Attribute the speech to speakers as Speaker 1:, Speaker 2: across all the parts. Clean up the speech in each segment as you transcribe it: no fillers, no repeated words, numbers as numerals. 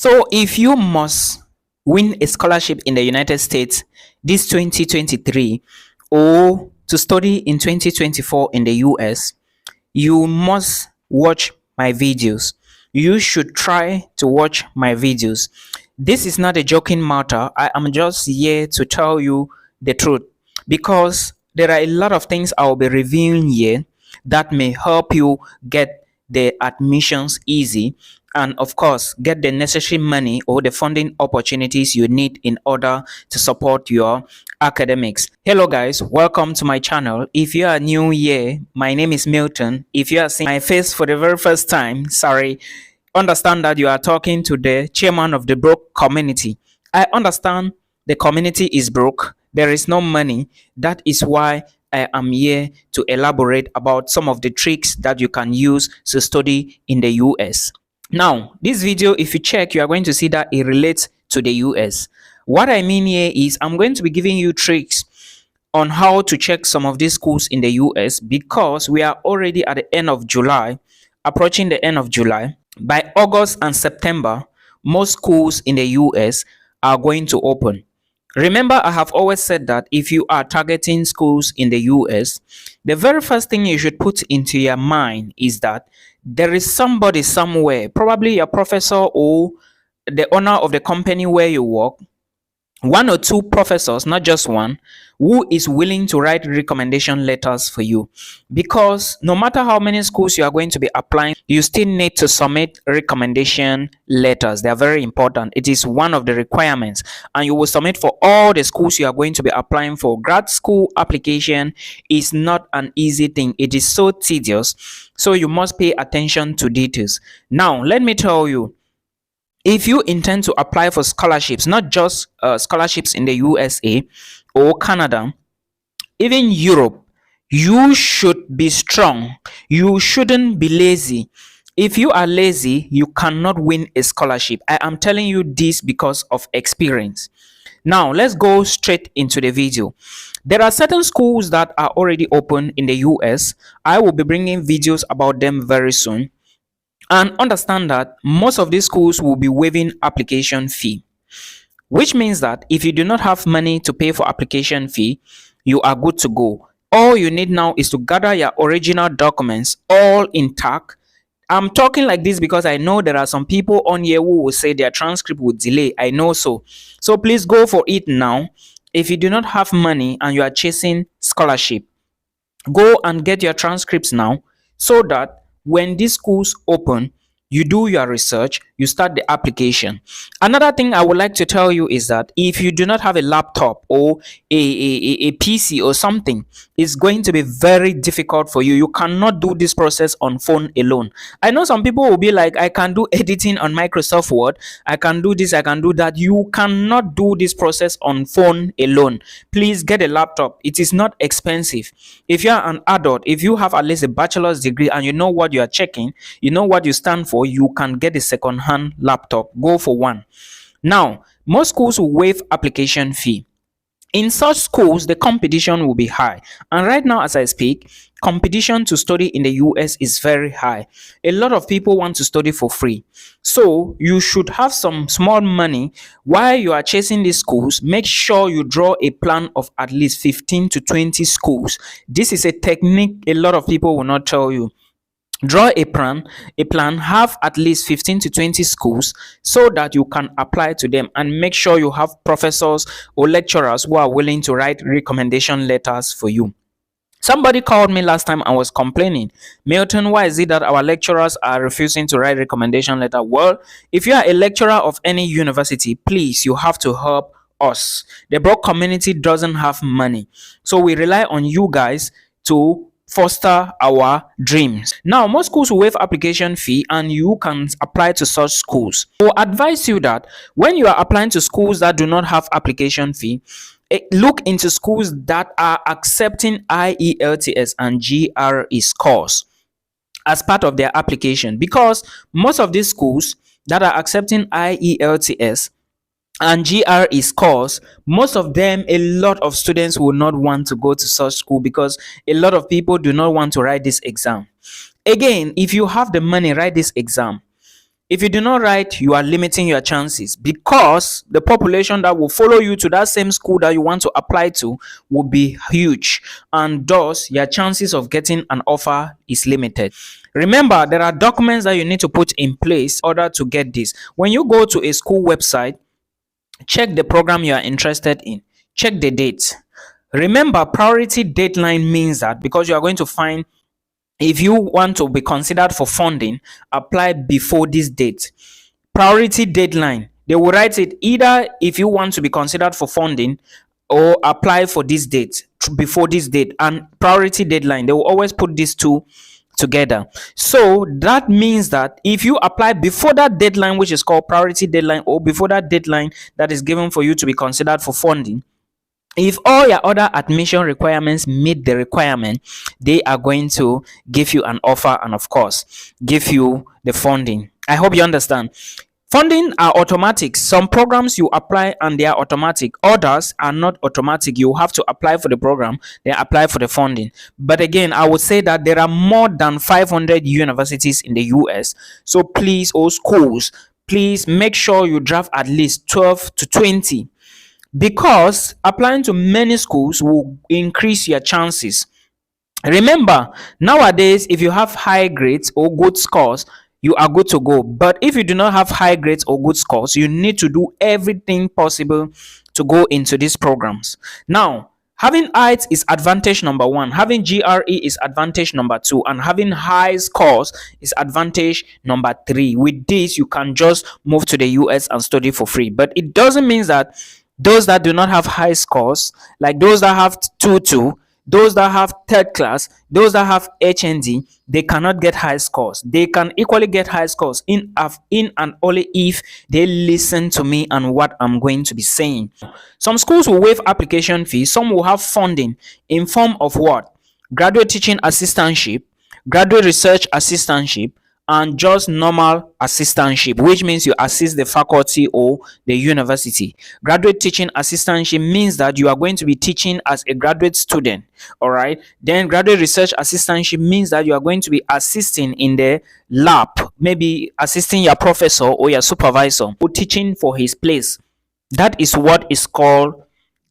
Speaker 1: So if you must win a scholarship in the United States this 2023 or to study in 2024 in the US, you must watch my videos. You should try to watch my videos. This is not a joking matter. I am just here to tell you the truth because there are a lot of things I will be reviewing here that may help you get the admissions easy and of course get the necessary money or the funding opportunities you need in order to support your academics. Hello guys, welcome to my channel. If you are new here, my name is Milton. If you are seeing my face for the very first time, sorry, understand that you are talking to the chairman of the broke community. I understand the community is broke, there is no money. That is why I am here to elaborate about some of the tricks that you can use to study in the US. Now, this video, if you check, you are going to see that it relates to the US. What I mean here is I'm going to be giving you tricks on how to check some of these schools in the US because we are already at the end of July, approaching the end of July. By August and September, most schools in the US are going to open. Remember, I have always said that if you are targeting schools in the US, the very first thing you should put into your mind is that there is somebody somewhere, probably your professor or the owner of the company where you work, one or two professors, not just one, who is willing to write recommendation letters for you. Because no matter how many schools you are going to be applying, you still need to submit recommendation letters. They are very important. It is one of the requirements. And you will submit for all the schools you are going to be applying for. Grad school application is not an easy thing. It is so tedious. So you must pay attention to details. Now, let me tell you, if you intend to apply for scholarships, not just scholarships in the USA or Canada, even Europe, you should be strong. You shouldn't be lazy. If you are lazy, you cannot win a scholarship. I am telling you this because of experience. Now, let's go straight into the video. There are certain schools that are already open in the US. I will be bringing videos about them very soon. And understand that most of these schools will be waiving application fee, which means that if you do not have money to pay for application fee, you are good to go. All you need now is to gather your original documents all intact. I'm talking like this because I know there are some people on here who will say their transcript would delay. I know so. So please go for it now. If you do not have money and you are chasing scholarship, go and get your transcripts now so that when these schools open, you do your research, you start the application. Another thing I would like to tell you is that if you do not have a laptop or a PC or something, it's going to be very difficult for you. You cannot do this process on phone alone. I know some people will be like, I can do editing on Microsoft Word, I can do this, I can do that. You cannot do this process on phone alone. Please get a laptop. It is not expensive. If you are an adult, if you have at least a bachelor's degree and you know what you are checking, you know what you stand for, you can get a second-hand laptop. Go for one. Now, most schools will waive application fee. In such schools, the competition will be high. And right now, as I speak, competition to study in the US is very high. A lot of people want to study for free. So you should have some small money while you are chasing these schools. Make sure you draw a plan of at least 15 to 20 schools. This is a technique a lot of people will not tell you. Draw a plan, have at least 15 to 20 schools so that you can apply to them, and make sure you have professors or lecturers who are willing to write recommendation letters for you. Somebody called me last time and was complaining, Milton, why is it that our lecturers are refusing to write recommendation letter? Well, if you are a lecturer of any university, please, you have to help us. The broke community doesn't have money, so we rely on you guys to foster our dreams. Now, most schools will waive application fee and you can apply to such schools. I will advise you that when you are applying to schools that do not have application fee, look into schools that are accepting IELTS and GRE scores as part of their application, because most of these schools that are accepting IELTS and GRE scores, most of them, a lot of students will not want to go to such school because a lot of people do not want to write this exam. Again, if you have the money, write this exam. If you do not write, you are limiting your chances, because the population that will follow you to that same school that you want to apply to will be huge, and thus your chances of getting an offer is limited. Remember, there are documents that you need to put in place in order to get this. When you go to a school website, check the program you are interested in, check the date. Remember, priority deadline means that because you are going to find, if you want to be considered for funding, apply before this date. Priority deadline, they will write it either if you want to be considered for funding or apply for this date, before this date, and priority deadline, they will always put these two together. So that means that if you apply before that deadline, which is called priority deadline, or before that deadline that is given for you to be considered for funding, if all your other admission requirements meet the requirement, they are going to give you an offer and, of course, give you the funding. I hope you understand. Funding are automatic. Some programs you apply and they are automatic. Others are not automatic. You have to apply for the program, then apply for the funding. But again, I would say that there are more than 500 universities in the US. So please, all schools, please make sure you draft at least 12 to 20, because applying to many schools will increase your chances. Remember, nowadays, if you have high grades or good scores, you are good to go. But if you do not have high grades or good scores, you need to do everything possible to go into these programs. Now, having height is advantage number one, having GRE is advantage number two, and having high scores is advantage number three. With this, you can just move to the US and study for free. But it doesn't mean that those that do not have high scores, like those that have 2-2, those that have third class, those that have HND, they cannot get high scores. They can equally get high scores in and only if they listen to me and what I'm going to be saying. Some schools will waive application fees. Some will have funding in form of what? Graduate teaching assistantship, graduate research assistantship, and just normal assistantship, which means you assist the faculty or the university. Graduate teaching assistantship means that you are going to be teaching as a graduate student. All right. Then graduate research assistantship means that you are going to be assisting in the lab, maybe assisting your professor or your supervisor, or teaching for his place. That is what is called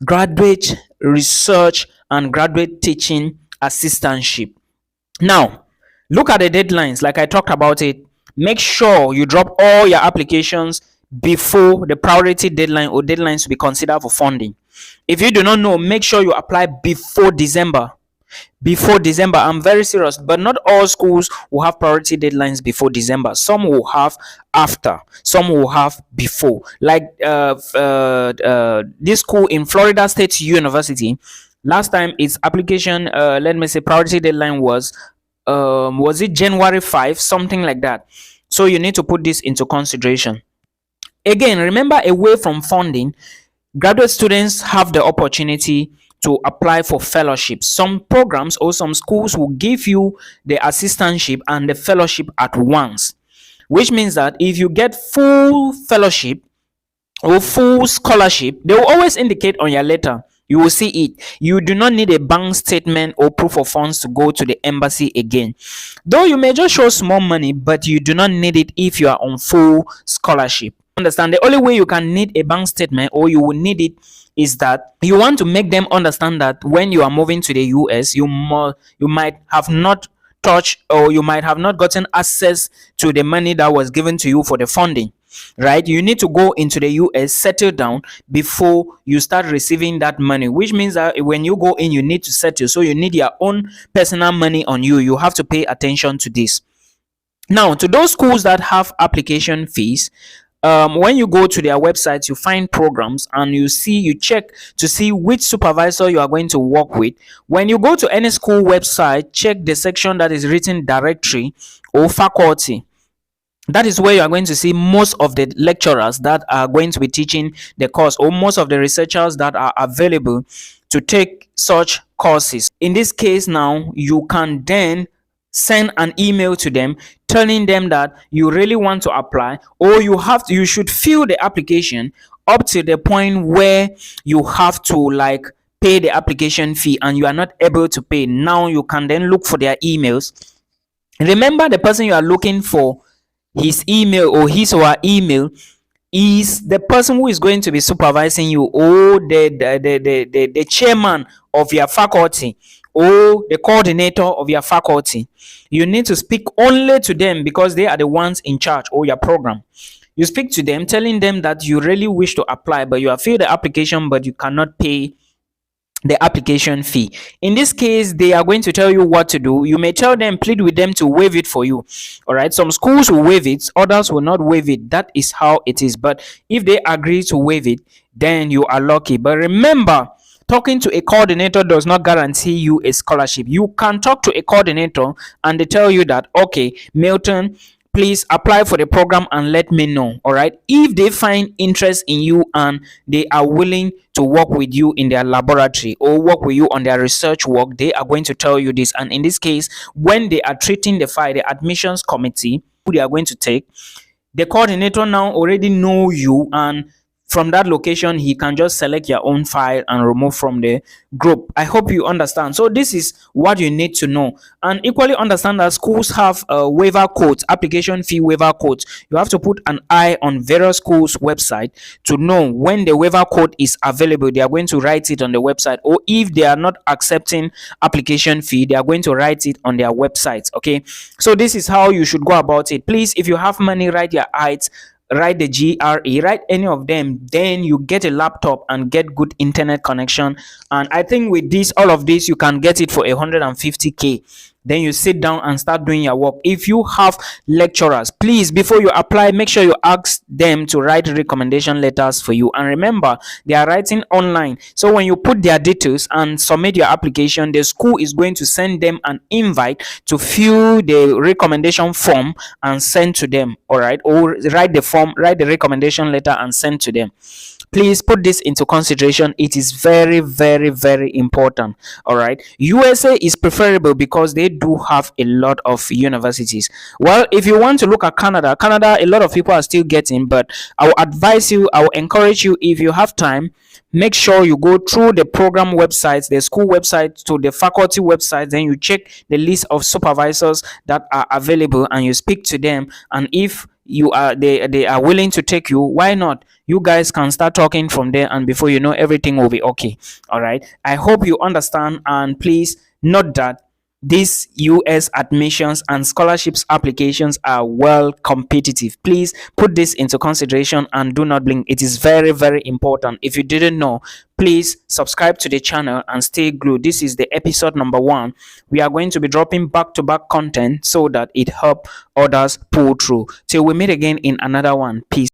Speaker 1: graduate research and graduate teaching assistantship. Now, look at the deadlines, like I talked about it. Make sure you drop all your applications before the priority deadline or deadlines to be considered for funding. If you do not know, make sure you apply before December. Before December, I'm very serious, but not all schools will have priority deadlines before December. Some will have after, some will have before. Like this school in Florida State University, last time its application, let me say, priority deadline was it January 5, something like that. So you need to put this into consideration. Again, remember, away from funding, graduate students have the opportunity to apply for fellowships. Some programs or some schools will give you the assistantship and the fellowship at once, which means that if you get full fellowship or full scholarship, they will always indicate on your letter. You will see it. You do not need a bank statement or proof of funds to go to the embassy again. Though you may just show small money, but you do not need it if you are on full scholarship. Understand? The only way you can need a bank statement or you will need it is that you want to make them understand that when you are moving to the US, you might have not touched, or you might have not gotten access to the money that was given to you for the funding. Right? You need to go into the US, settle down before you start receiving that money, which means that when you go in, you need to settle. So you need your own personal money on you. You have to pay attention to this. Now, to those schools that have application fees, when you go to their websites, you find programs and you check to see which supervisor you are going to work with. When you go to any school website, check the section that is written directory or faculty. That is where you are going to see most of the lecturers that are going to be teaching the course, or most of the researchers that are available to take such courses. In this case, now you can then send an email to them telling them that you really want to apply, or you should fill the application up to the point where you have to pay the application fee and you are not able to pay. Now you can then look for their emails. Remember, the person you are looking for his email or his or her email is the person who is going to be supervising you, or the chairman of your faculty, or the coordinator of your faculty. You need to speak only to them because they are the ones in charge or your program. You speak to them telling them that you really wish to apply, but you have filled the application but you cannot pay the application fee. In this case, they are going to tell you what to do. You may tell them, plead with them to waive it for you. All right, some schools will waive it, others will not waive it. That is how it is. But if they agree to waive it, then you are lucky. But remember, talking to a coordinator does not guarantee you a scholarship. You can talk to a coordinator and they tell you that, okay, Milton, please apply for the program and let me know. All right, if they find interest in you and they are willing to work with you in their laboratory or work with you on their research work, they are going to tell you this. And in this case, when they are treating the file, the admissions committee who they are going to take, the coordinator now already know you, and from that location he can just select your own file and remove from the group. I hope you understand. So this is what you need to know, and equally understand that schools have waiver codes, application fee waiver codes. You have to put an eye on various schools website to know when the waiver code is available. They are going to write it on the website, or if they are not accepting application fee, they are going to write it on their website. Okay, so this is how you should go about it. Please, if you have money, write your heights, write the GRE, write any of them, then you get a laptop and get good internet connection. And I think with this, all of this, you can get it for 150k. Then you sit down and start doing your work. If you have lecturers, please, before you apply, make sure you ask them to write recommendation letters for you. And remember, they are writing online, so when you put their details and submit your application, the school is going to send them an invite to fill the recommendation form and send to them. All right, or write the form, write the recommendation letter and send to them. Please put this into consideration. It is very, very, very important. All right, USA is preferable because they do have a lot of universities. Well, if you want to look at Canada, a lot of people are still getting, but I will advise you, I will encourage you, if you have time, make sure you go through the program websites, the school website, to the faculty website, then you check the list of supervisors that are available and you speak to them. And if they are willing to take you, why not? You guys can start talking from there, and before you know, everything will be okay. All right, I hope you understand. And please note that these US admissions and scholarships applications are well competitive. Please put this into consideration and do not blink. It is very, very important. If you didn't know, please subscribe to the channel and stay glued. This is the episode number 1. We are going to be dropping back-to-back content so that it help others pull through. Till we meet again in another one. Peace.